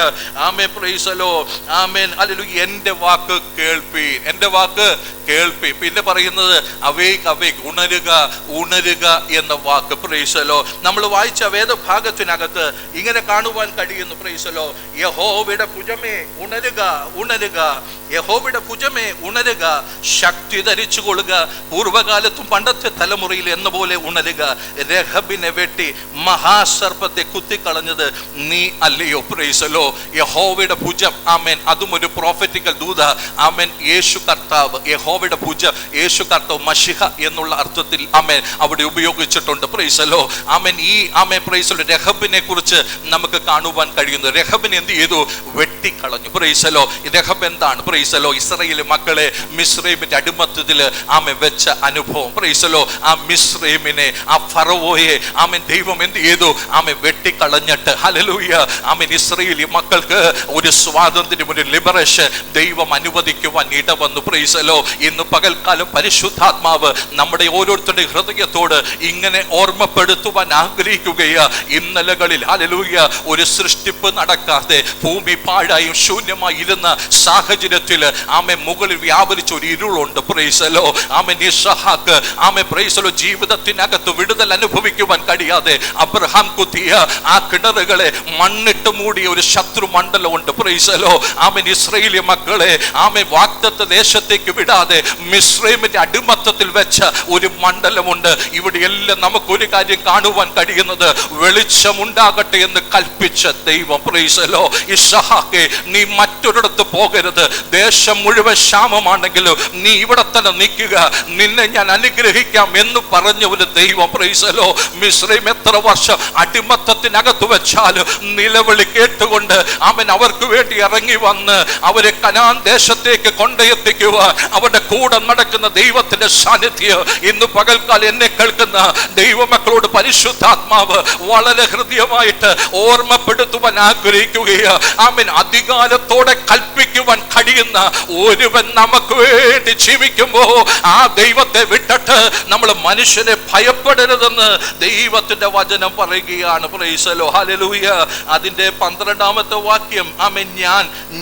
Amen. Praise the Lord. Amen. Hallelujah. എൻ്റെ വാക്ക് കേൾപ്പീൻ, എൻ്റെ വാക്ക് കേൾപ്പീൻ. പിന്നെ പറയുന്നത് അവേക്ക് അവേക്ക്, ഉണരുക ഉണരുക എന്ന വാക്ക്. Price the Lord. നമ്മൾ വായിച്ച വേദഭാഗത്തിനകത്ത് ഇങ്ങനെ കാണുവാൻ കഴിയുന്നു. Price the Lord. യഹോവയുടെ ഭുജമേ ഉണരുക ഉണരുക, യഹോവയുടെ ഭുജമേ ഉണരുക, ശക്തി ധരിച്ചു കൊള്ളുക, പൂർവ്വകാലത്തും പണ്ടത്തെ തലമുറയിൽ എന്ന പോലെ ഉണരുക. രഹബിനെ വെട്ടി മഹാസർപ്പത്തെ കുത്തിക്കളഞ്ഞത് നീ അല്ലയോ? Price the Lord. യഹോവയുടെ ഭുജം. ആമേൻ. അതും ഒരു പ്രോഫറ്റിക്കൽ ദൂത. ആമേൻ. യേശു കർത്താവ്, യഹോവയുടെ ഭുജം, യേശു കർത്താവ് മശിഹ എന്നുള്ള അർത്ഥത്തിൽ ആമേൻ അവിടെ ഉപയോഗിച്ചിട്ടുണ്ട്. Praise the Lord. ആമേൻ. ഈ ആമേൻ പ്രൈസ് ദി ലോർഡ് രഹബിനെ കുറിച്ച് നമുക്ക് കാണുവാൻ കഴിയുന്നു. രഹബിനെ എന്ത് ചെയ്തു? വെട്ടിക്കളഞ്ഞു. Praise the Lord. രഹബ് എന്താണ്? Praise the Lord. ഇസ്രായേൽ മക്കളെ മിസ്രൈമിന്റെ അടിമത്തത്തിൽ ആമേൻ വെച്ച അനുഭവം. Price the Lord. ആ മിസ്രൈമിനെ, ആ ഫറവോയെ ആമേൻ ദൈവം എന്ത് ചെയ്തു? ആമേൻ വെട്ടിക്കളഞ്ഞിട്ട് ഹല്ലേലൂയ ആമേൻ ഇസ്രായേലി മക്കൾക്ക് ഒരു സ്വാതന്ത്ര്യം, ഒരു ലിബറേഷൻ ദൈവം അനുവദിക്കുവാൻ ഇടവന്നു. Praise the Lord. ഇന്ന് പകൽക്കാലം പരിശുദ്ധാത്മാവ് നമ്മുടെ ഓരോരുത്തരുടെ ഹൃദയത്തോട് ഇങ്ങനെ ഓർമ്മപ്പെടുത്തുവാൻ ആഗ്രഹിക്കുകയാ. ഇന്നലകളിൽ ഹല്ലേലൂയ ഒരു സൃഷ്ടിപ്പ് നടക്കാതെ ഭൂമി പാഴായും ശൂന്യമായി ഇരുന്ന സാഹചര്യത്തിൽ ആമേൻ മുകളിൽ വ്യാപരിച്ച ഒരു ഇരുളുണ്ട്. Praise the Lord. ആമേൻ. ഇസ്ഹാക്ക് ആമേൻ പ്രൈസ് ദി ലോർഡ് ജീവിതത്തിനകത്ത് വിടുതൽ അനുഭവിക്കുവാൻ കഴിയാതെ അബ്രഹാം കുത്തിയ ആ കിണറുകളെ മണ്ണിട്ട് മൂടിയ ഒരു ശത്രു മണ്ഡലമുണ്ട്. Praise the Lord. ആമേൻ. ഇസ്രായേലി മക്കളെ ആമേൻ വാഗ്ദത്ത ദേശത്തേക്ക് വിടാതെ മിസ്രൈമിന്റെ അടിമത്തത്തിൽ വെച്ച ഒരു മണ്ഡലമുണ്ട്. ഇവിടെയെല്ലാം നമുക്കൊരു കാര്യം കാണുവാൻ കഴിയുന്നത്, വെളിച്ചമുണ്ടാകട്ടെ എന്ന് കൽപ്പിച്ച ദൈവം. Price the Lord. ഇസ്ഹാക്കേ, നീ മറ്റൊരിടത്ത് പോകരുത്. ദേശം മുഴുവൻ ക്ഷാമമാണെങ്കിലും നീ ഇവിടെ തന്നെ നിൽക്കുക, നിന്നെ ഞാൻ അനുഗ്രഹിക്കാം എന്ന് പറഞ്ഞ ഒരു ദൈവം. Price the Lord. മിസ്രൈം എത്ര വർഷം അടിമത്തത്തിനകത്ത് വെച്ചാലും നിലവിളി കേട്ടുകൊണ്ട് അവൻ അവർക്ക് വേണ്ടി ഇറങ്ങി വന്ന് അവരെ കനാൻ ദേശത്തേക്ക് കൊണ്ടെത്തിക്കുക. അവരുടെ കൂടെ നടക്കുന്ന ദൈവത്തിന്റെ സാന്നിധ്യം ഇന്ന് പകൽക്കാലം എന്നെ കേൾക്കുന്ന ദൈവമക്കളോട് പരിശുദ്ധാത്മാവ് വളരെ ഹൃദ്യമായിട്ട് ഓർമ്മപ്പെടുത്തുവാൻ ആഗ്രഹിക്കുകയാണ്. ആമേൻ. അധികാരത്തോടെ കൽപ്പിക്കുവാൻ കഴിയുന്ന ഒരുവൻ നമുക്ക് വേണ്ടി ജീവിക്കുമ്പോ ആ ദൈവത്തെ വിട്ടിട്ട് നമ്മൾ മനുഷ്യനെ ഭയപ്പെടരുതെന്ന് ദൈവത്തിന്റെ വചനം പറയുകയാണ്. Price the Lord. ഹല്ലേലൂയ. അതിന്റെ 12ാമത്തെ വാക്യം. ആമേൻ.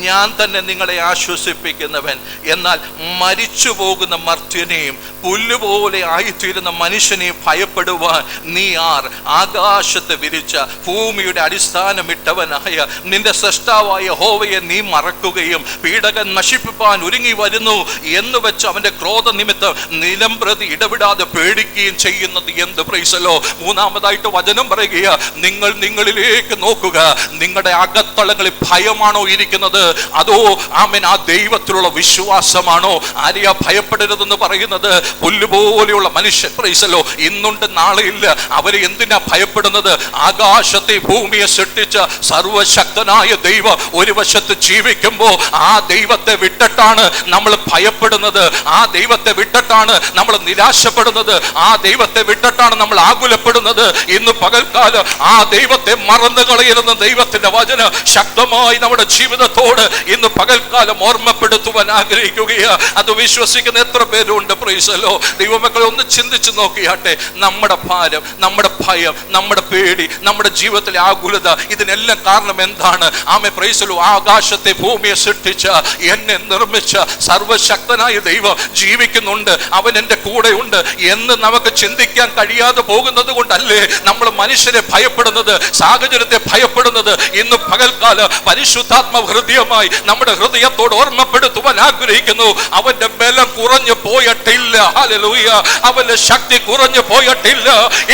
ഞാൻ തന്നെ നിങ്ങളെ ആശ്വസിപ്പിക്കുന്നവൻ, എന്നാൽ മരിച്ചു പോകുന്ന മർത്യനെയും പുല്ലുപോലെ ആയിത്തീരുന്ന മനുഷ്യനെയും ഭയപ്പെടുവാൻ നീ ആർ? ആകാശത്തെ വിരിച്ച ഭൂമിയുടെ അടിസ്ഥാനമിട്ടവനായ നിന്റെ സ്രഷ്ടാവായ യഹോവയെ നീ മറക്കുകയും പീഡകൻ നശിപ്പിപ്പാൻ ഒരുങ്ങി വരുന്നു എന്ന് വെച്ച് അവന്റെ ക്രോധ നിമിത്തം നിലം പ്രതി ഇടവിടാതെ പേടിക്കുകയും ചെയ്യുന്നത് എന്ത്? Price the Lord. മൂന്നാമതായിട്ട് വചനം പറയുക, നിങ്ങൾ നിങ്ങളിലേക്ക് നോക്കുക. നിങ്ങളുടെ അകത്തളങ്ങളിൽ ഭയമാണോ ഇരിക്കുന്നത്, അതോ ആമേൻ ആ ദൈവത്തിലുള്ള വിശ്വാസമാണോ? ആരെയാ ഭയപ്പെടരുതെന്ന് പറയുന്നത്? പുല്ലുപോലെയുള്ള മനുഷ്യൻ. Price the Lord. ഇന്നുണ്ട് നാളെ ഇല്ല. അവരെ എന്തിനാ ഭയപ്പെടുന്നത്? ആകാശത്തെ ഭൂമിയെ സൃഷ്ടിച്ച സർവശക്തനായ ദൈവം ഒരു വശത്ത് ജീവിക്കുമ്പോ ആ ദൈവത്തെ വിട്ടിട്ടാണ് നമ്മൾ ഭയപ്പെടുന്നത്. ആ ദൈവത്തെ വിട്ടിട്ടാണ് നമ്മൾ നിരാശപ്പെടുന്നത്. ആ ദൈവത്തെ വിട്ടിട്ടാണ് നമ്മൾ ആകുലപ്പെടുന്നത്. ഇന്ന് പകൽക്കാലം ആ ദൈവത്തെ മറന്നു കളയരുന്ന ദൈവത്തിന്റെ വചനം ശക്തമായി നമ്മുടെ ജീവിതത്തോട് ഇന്ന് പകൽക്കാലം ഓർമ്മപ്പെടുത്തുവാൻ ആഗ്രഹിക്കുകയാ. അത് വിശ്വസിക്കുന്ന എത്ര പേരുണ്ട്? Price the Lord. ദൈവമക്കളെ ഒന്ന് ചിന്തിച്ചു നോക്കിയാട്ടെ. നമ്മുടെ ഭാരം, നമ്മുടെ ഭയം, നമ്മുടെ പേടി, നമ്മുടെ ജീവിതത്തിലെ ആകുലത, ഇതിനെല്ലാം കാരണം എന്താണ്? ആമേൻ. Praise the Lord. ആകാശത്തെ ഭൂമിയെ സൃഷ്ടിച്ച എന്നെ നിർമ്മിച്ച സർവശക്തനായ ദൈവം ജീവിക്കുന്നുണ്ട്, അവൻ എൻ്റെ കൂടെ ഉണ്ട് എന്ന് നമുക്ക് ചിന്തിക്കാൻ കഴിയാതെ പോകുന്നത് കൊണ്ട് അതുകൊണ്ടല്ലേ നമ്മൾ മനുഷ്യരെ ഭയപ്പെടുന്നത്, സാഹചര്യത്തെ ഭയപ്പെടുന്നത്. ഇന്ന് പകൽക്കാല പരിശുദ്ധാത്മ ഹൃദയമായി നമ്മുടെ ഹൃദയത്തോട് ഓർമ്മപ്പെടുത്തുവാൻ ആഗ്രഹിക്കുന്നു. അവന്റെ ബലം കുറഞ്ഞു പോയിട്ടില്ല. ഹല്ലേലൂയ. അവന്റെ ശക്തി കുറഞ്ഞു പോയിട്ടില്ല.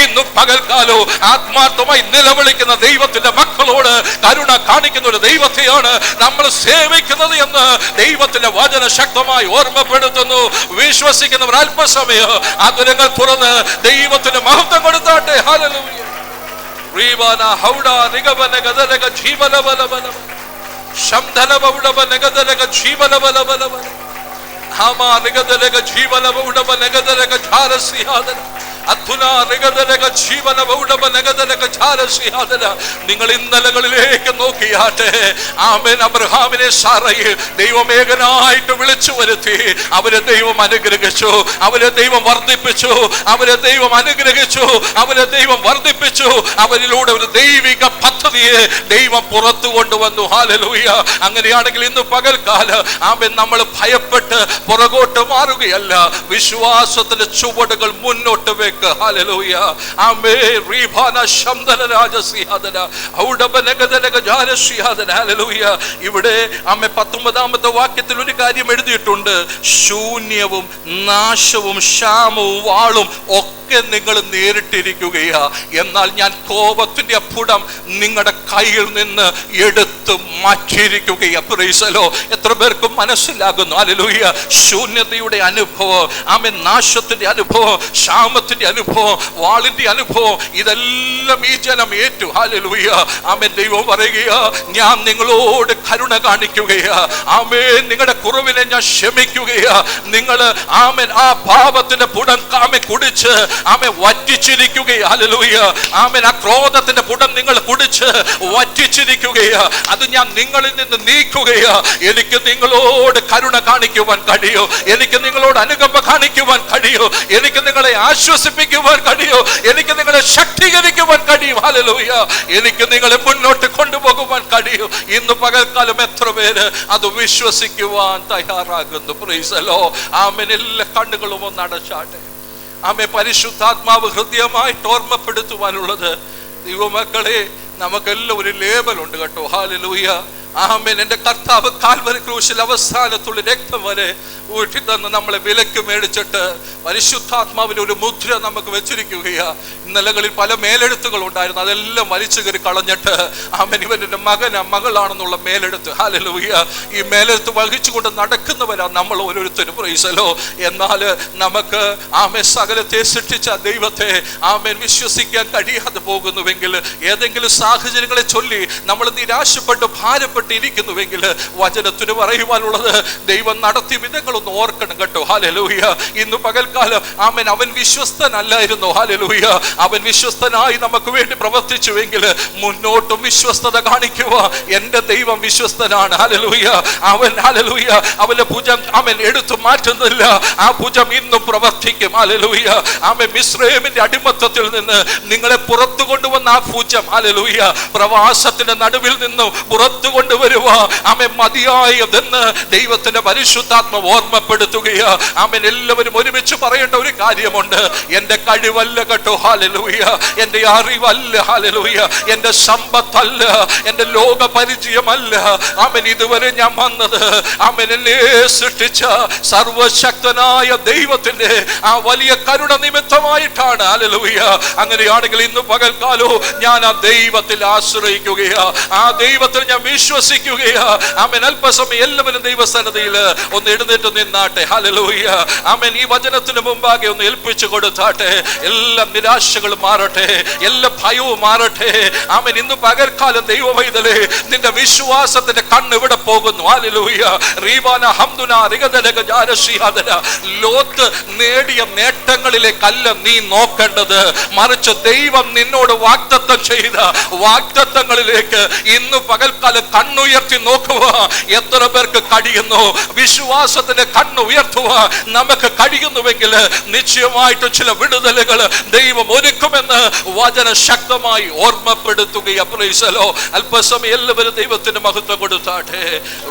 ഇന്ന് പകൽക്കാലം ആത്മാർത്ഥമായി നിലവിളിക്കുന്ന ദൈവത്തിന്റെ മക്കളോട് കരുണ കാണിക്കുന്ന ഒരു ദൈവത്തെയാണ് നമ്മൾ സേവിക്കുന്നത് എന്ന് ദൈവത്തിന്റെ വചന ശക്തമായി ഓർമ്മപ്പെടുത്തുന്നു. വിശ്വസിക്കുന്നവർ അല്പസമയം അതുരങ്ങൾ തുറന്ന് ദൈവത്തിന് മഹത്വം കൊടുത്താട്ടെ. ഹല്ലേലൂയ. റീവാന ഹൗഡ നിഗമന ഗദലക ജീവന ബലബല ശംധന ബൗഡബ നഗദലക ജീവന ബലബല ഹാമാ നിഗദലക ജീവന ബൗഡബ നഗദലക ധാരസിയാദന അത്ഭുത നിഗദലക ജീവന ബൗഡബ നഗദലക ധാരസിയാദന. നിങ്ങൾ ഇന്നലകളിലേക്ക് നോക്കിയാട്ടെ. ആമേൻ. അബ്രഹാമിനെ സാറയെ ദൈവമേകനായിട്ട് വിളിച്ചു വരുത്തി. അവരെ ദൈവം അനുഗ്രഹിച്ചു, അവരെ ദൈവം വർദ്ധിപ്പിച്ചു, അവരെ ദൈവം അനുഗ്രഹിച്ചു, അവരെ ദൈവം വർദ്ധിപ്പിച്ചു. അവരിലൂടെ ഒരു ദൈവിക പദ്ധതിയെ ദൈവം പുറത്തു കൊണ്ടുവന്നു. ഹല്ലേലൂയ. അങ്ങനെയാണെങ്കിൽ ഇന്ന് പകൽക്കാല ആമേൻ നമ്മൾ ഭയപ്പെട്ട് പുറകോട്ട് മാറുകയല്ല, വിശ്വാസത്തിന്റെ ചുവടുകൾ മുന്നോട്ട് വെക്കുക. ഹല്ലേലൂയ. ആമേൻ. റീഭാന ശംദന രാജസിയാദന ഔഡബനഗദനഗ ജാരസിയാദന. ഹല്ലേലൂയ. ഇവിടെ ആമേൻ 19ാമത്തെ വാക്യത്തിൽ ഒരു കാര്യം എഴുതിയിട്ടുണ്ട്. ശൂന്യവും നാശവും ക്ഷാമവും വാളും ഒക്കെ നിങ്ങൾ നേരിട്ടിരിക്കുകയാ. എന്നാൽ ഞാൻ കോപത്തിന്റെ പുടം നിങ്ങളുടെ കയ്യിൽ നിന്ന് എടുത്ത് മാറ്റിയിരിക്കുകയാ. Price the Lord. എത്ര പേർക്ക് മനസ്സിലാകുന്നു? ഹല്ലേലൂയ. ശൂന്യതയുടെ അനുഭവം, ആമേൻ, നാശത്തിന്റെ അനുഭവം, ക്ഷാമത്തിന്റെ അനുഭവം, വാളിന്റെ അനുഭവം, ഇതെല്ലാം ഈ ജനം ഏറ്റു. ഹല്ലേലൂയ. ആമേൻ. ദൈവം പറയുകയാ, ഞാൻ നിങ്ങളോട് കരുണ കാണിക്കുകയാ. ആമേൻ. നിങ്ങളുടെ കുറവിനെ ഞാൻ ക്ഷമിക്കുകയാ. നിങ്ങൾ ആമേൻ ആ പാപത്തിന്റെ പുടം ആമേൻ കുടിച്ച് ആമേൻ വറ്റിച്ചിരിക്കുകയാ. ഹല്ലേലൂയ. ആമേൻ. ആ ക്രോധത്തിന്റെ പുടം നിങ്ങൾ കുടിച്ച് വറ്റിച്ചിരിക്കുകയാ. അത് ഞാൻ നിങ്ങളിൽ നിന്ന് നീക്കുകയാ. എനിക്ക് നിങ്ങളോട് കരുണ കാണിക്കുവാൻ കഴിയോ? എനിക്ക് നിങ്ങളോട് അനുകമ്പ കാണിക്കുവാൻ കഴിയോ? എനിക്ക് നിങ്ങളെ ആശ്വസിപ്പിക്കുവാൻ കഴിയോ? എനിക്ക് നിങ്ങളെ ശക്തീകരിക്കുവാൻ കഴിയും. ഹല്ലേലൂയ. എനിക്ക് നിങ്ങളെ മുന്നോട്ട് കൊണ്ടുപോകുവാൻ കഴിയും. ഇന്ന് പകൽക്കാലം എത്ര പേര് അത് വിശ്വസിക്കുവാൻ തയ്യാറാകുന്നു? Praise the Lord. ആമേൻ. എല്ലാ കണ്ണുകളും ഒന്ന് അടച്ചാട്ടെ. ആമേൻ. പരിശുദ്ധാത്മാവ് ഹൃദയമായിട്ട് ഓർമ്മപ്പെടുത്തുവാനുള്ളത്, ദൈവമക്കളെ, നമുക്കെല്ലാം ഒരു ലേബലുണ്ട് കേട്ടോ. ഹല്ലേലൂയ. ആമേൻ. എൻ്റെ കർത്താവ് കാൽവരി ക്രൂശിൽ അവസാനത്തുള്ള രക്തം വരെ ഊറ്റി തന്ന് നമ്മളെ വിലക്ക് മേടിച്ചിട്ട് പരിശുദ്ധാത്മാവിന്റെ ഒരു മുദ്ര നമുക്ക് വെച്ചിരിക്കുകയാ. ഇന്നലകളിൽ പല മേലെഴുത്തുകൾ ഉണ്ടായിരുന്നു, അതെല്ലാം വലിച്ചു കയറി കളഞ്ഞിട്ട് ആമേൻ ഇവൻ്റെ മകനാ മകളാണെന്നുള്ള മേലെഴുത്ത്. ഹല്ലേലൂയ. ഈ മേലെഴുത്ത് വഹിച്ചുകൊണ്ട് നടക്കുന്നവരാ നമ്മൾ ഓരോരുത്തരും. Price the Lord. എന്നാൽ നമുക്ക് ആമേൻ സകലത്തെ സൃഷ്ടിച്ച ദൈവത്തെ ആമേൻ വിശ്വസിക്കാൻ കഴിയാതെ പോകുന്നുവെങ്കിൽ, ഏതെങ്കിലും സാഹചര്യങ്ങളെ ചൊല്ലി നമ്മൾ നിരാശപ്പെട്ട് ഭാരപ്പെട്ടിരിക്കുന്നുവെങ്കിൽ, വചനത്തിന് പറയുവാനുള്ളത് ദൈവം നടത്തിയ വിധങ്ങളൊന്ന് ഓർക്കണം കേട്ടോ. ഹല്ലേലൂയ. ഇന്ന് പകൽക്കാലം ആമേൻ അവൻ വിശ്വസ്തനല്ലായിരുന്നു. ഹല്ലേലൂയ. അവൻ വിശ്വസ്തനായി നമുക്ക് വേണ്ടി പ്രവർത്തിച്ചുവെങ്കിൽ മുന്നോട്ടും വിശ്വസ്തത കാണിക്കുക. എൻ്റെ ദൈവം വിശ്വസ്തനാണ്. ഹല്ലേലൂയ. അവൻ ഹല്ലേലൂയ അവന്റെ ഭുജം അവൻ എടുത്തു മാറ്റുന്നില്ല. ആ ഭുജം ഇന്നും പ്രവർത്തിക്കും. ഹല്ലേലൂയ. ആമേൻ. മിസ്രയീമിന്റെ അടിമത്തത്തിൽ നിന്ന് നിങ്ങളെ പുറത്തു കൊണ്ടുവന്ന ആ ഭുജം, ഹല്ലേലൂയ, പ്രവാസത്തിന്റെ നടുവിൽ നിന്നും പുറത്തു കൊണ്ടുവരുക ആമേൻ മതിയായതെന്ന് ദൈവത്തിന്റെ പരിശുദ്ധാത്മ ഓർമ്മപ്പെടുത്തുകയാ. ആമേൻ. എല്ലാവരും ഒരുമിച്ച് പറയേണ്ട ഒരു കാര്യമുണ്ട്. എൻ്റെ കഴിവല്ല കേട്ടോ. ഹല്ലേലൂയ. എൻ്റെ അറിവല്ല. ഹല്ലേലൂയ. എൻ്റെ സമ്പത്തല്ല, എൻ്റെ ലോക പരിചയമല്ല. ആമേൻ. ഇതുവരെ ഞാൻ വന്നത് ആമേൻ എന്നെ സൃഷ്ടിച്ച സർവശക്തനായ ദൈവത്തിന്റെ ആ വലിയ കരുണ നിമിത്തമായിട്ടാണ്. ഹല്ലേലൂയ. അങ്ങനെയാണെങ്കിൽ ഇന്ന് പകൽക്കാലോ ഞാൻ ആ ദൈവത്തിൽ ആശ്രയിക്കുകയാ. ആ ദൈവത്തിൽ ഞാൻ വിശ്വസിക്കുകയാ. ആമേൻ. അല്പസമയം എല്ലാവരും ദൈവസന്നിധിയിൽ ഒന്ന് എഴുന്നേറ്റ് നിന്നാട്ടെ. ഹല്ലേലൂയ. ആമേൻ. ഈ വചനത്തിന് മുമ്പാകെ ഒന്ന് ഏൽപ്പിച്ചു കൊടുത്താട്ടെ. എല്ലാ നിരാശകളും മാറട്ടെ, എല്ലാ ഭയവും മാറട്ടെ. ആമേൻ. ഇന്ന് പകൽക്കാലം ദൈവവൈതലേ നിന്റെ വിശ്വാസത്തിന്റെ കണ്ണ് ഇവിടെ പോകുന്നു. ഹല്ലേലൂയ. റീവാന ഹംദുന റിഗദലക ജാരസിയാദന. ലോത്ത് നേടിയ നേട്ടങ്ങളിലേക്കല്ല നീ നോക്കേണ്ടത്, മറിച്ച് ദൈവം നിന്നോട് വാഗ്ദത്തം ചെയ്ത വാഗ്ദത്തങ്ങളിലേക്ക് ഇന്ന് പകൽക്കാലം കണ്ണുയർത്തി നോക്കുക. എത്ര പേർക്ക് കഴിയുന്നു? വിശ്വാസത്തിന്റെ കണ്ണ് ഉയർത്തുക നമുക്ക് കഴിയുന്നുവെങ്കിൽ നിശ്ചയമായിട്ട് ചില വിടുതലുകൾ ദൈവം ഒരുക്കുമെന്ന് വചന ശക്തമായി ഓർമ്മപ്പെടുത്തുകയാ. Price the Lord. അല്പസമയം എല്ലാവരും ദൈവത്തിന് മഹത്വം കൊടുത്താട്ടെ.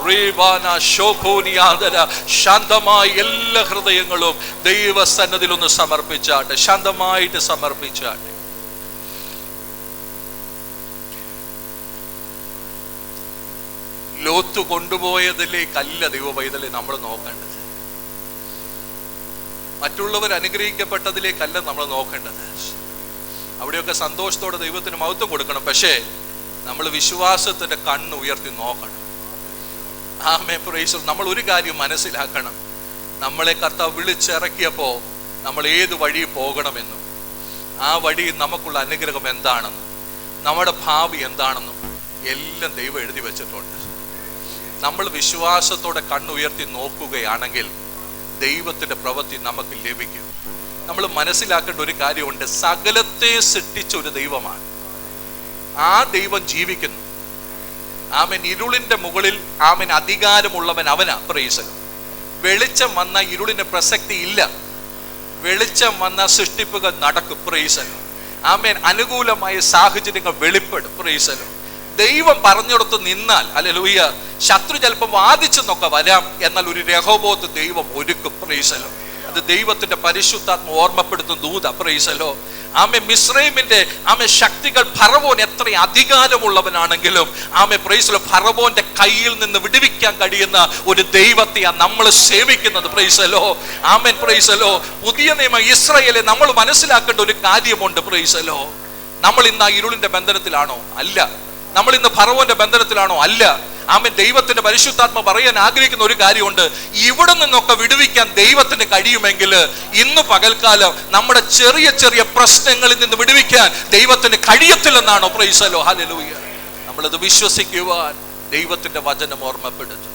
റീവാന ശോഭോനിയാദന. ശാന്തമായി എല്ലാ ഹൃദയങ്ങളും ദൈവസന്നിധിയിൽ ഒന്ന് സമർപ്പിച്ചാട്ടെ. ശാന്തമായിട്ട് സമർപ്പിച്ചാട്ടെ. ലോത്ത് കൊണ്ടുപോയതിലേക്കല്ല ദൈവ പൈതലെ നമ്മൾ നോക്കേണ്ടത്. മറ്റുള്ളവർ അനുഗ്രഹിക്കപ്പെട്ടതിലേക്കല്ല നമ്മൾ നോക്കേണ്ടത്. അവിടെയൊക്കെ സന്തോഷത്തോടെ ദൈവത്തിന് മഹത്വം കൊടുക്കണം. പക്ഷേ നമ്മൾ വിശ്വാസത്തിന്റെ കണ്ണ് ഉയർത്തി നോക്കണം. ആമേൻ, പ്രൈസ്. നമ്മൾ ഒരു കാര്യം മനസ്സിലാക്കണം, നമ്മളെ കർത്താവ് വിളിച്ചിറക്കിയപ്പോ നമ്മൾ ഏത് വഴി പോകണമെന്നും ആ വഴി നമുക്കുള്ള അനുഗ്രഹം എന്താണെന്നും നമ്മുടെ ഭാവി എന്താണെന്നും എല്ലാം ദൈവം എഴുതി വെച്ചിട്ടുണ്ട്. നമ്മൾ വിശ്വാസത്തോടെ കണ്ണുയർത്തി നോക്കുകയാണെങ്കിൽ ദൈവത്തിന്റെ പ്രവൃത്തി നമുക്ക് ലഭിക്കും. നമ്മൾ മനസ്സിലാക്കേണ്ട ഒരു കാര്യമുണ്ട്, സകലത്തെ സൃഷ്ടിച്ച ഒരു ദൈവമാണ്. ആ ദൈവം ജീവിക്കുന്നു. ആമേൻ. ഇരുളിന്റെ മുകളിൽ ആമേൻ അധികാരമുള്ളവൻ അവനാ. പ്രൈസ്. വെളിച്ചം വന്ന ഇരുളിന് പ്രസക്തി ഇല്ല. വെളിച്ചം വന്ന സൃഷ്ടിപ്പുകൾ നടക്കും. പ്രൈസ്. ആമേൻ. അനുകൂലമായ സാഹചര്യങ്ങൾ വെളിപ്പെടും. പ്രൈസ്. ദൈവം പറഞ്ഞിടത്ത് നിന്നാൽ ഹല്ലേലൂയ, ശത്രു ചിലപ്പോൾ വാദിച്ചെന്നൊക്കെ വരാം, എന്നാൽ ഒരു രഹോബോത്ത് ദൈവം ഒരുക്കും. പ്രൈസ്. അത് ദൈവത്തിന്റെ പരിശുദ്ധാത്മ ഓർമ്മപ്പെടുത്തും ദൂത. പ്രൈസലോ. ആമേ. മിസ്രൈമിന്റെ ആമേ ശക്തികൾ ഫറവോൻ എത്ര അധികാരമുള്ളവനാണെങ്കിലും ആമേ പ്രൈസലോ ഫറവോന്റെ കയ്യിൽ നിന്ന് വിടുവിക്കാൻ കഴിയുന്ന ഒരു ദൈവത്തെയാണ് നമ്മൾ സേവിക്കുന്നത്. പ്രൈസലോ. ആമേൻ. പ്രൈസലോ. പുതിയ നിയമ ഇസ്രായേലെ നമ്മൾ മനസ്സിലാക്കേണ്ട ഒരു കാര്യമുണ്ട്. പ്രൈസലോ. നമ്മൾ ഇന്ന് ആ ഇരുളിന്റെ ബന്ധനത്തിലാണോ? അല്ല. നമ്മൾ ഇന്ന് ഫറവോന്റെ ബന്ധനത്തിലാണോ? അല്ല. ആമേൻ. ദൈവത്തിന്റെ പരിശുദ്ധാത്മ പറയാൻ ആഗ്രഹിക്കുന്ന ഒരു കാര്യമുണ്ട്, ഇവിടെ നിന്നൊക്കെ വിടുവിക്കാൻ ദൈവത്തിന് കഴിയുമെങ്കിൽ ഇന്ന് പകൽക്കാലം നമ്മുടെ ചെറിയ ചെറിയ പ്രശ്നങ്ങളിൽ നിന്ന് വിടുവിക്കാൻ ദൈവത്തിന് കഴിയത്തില്ലെന്നാണോ? പ്രൈസലോ. ഹല്ലേലൂയ. നമ്മളത് വിശ്വസിക്കുവാൻ ദൈവത്തിന്റെ വചനം ഓർമ്മപ്പെടുത്തും.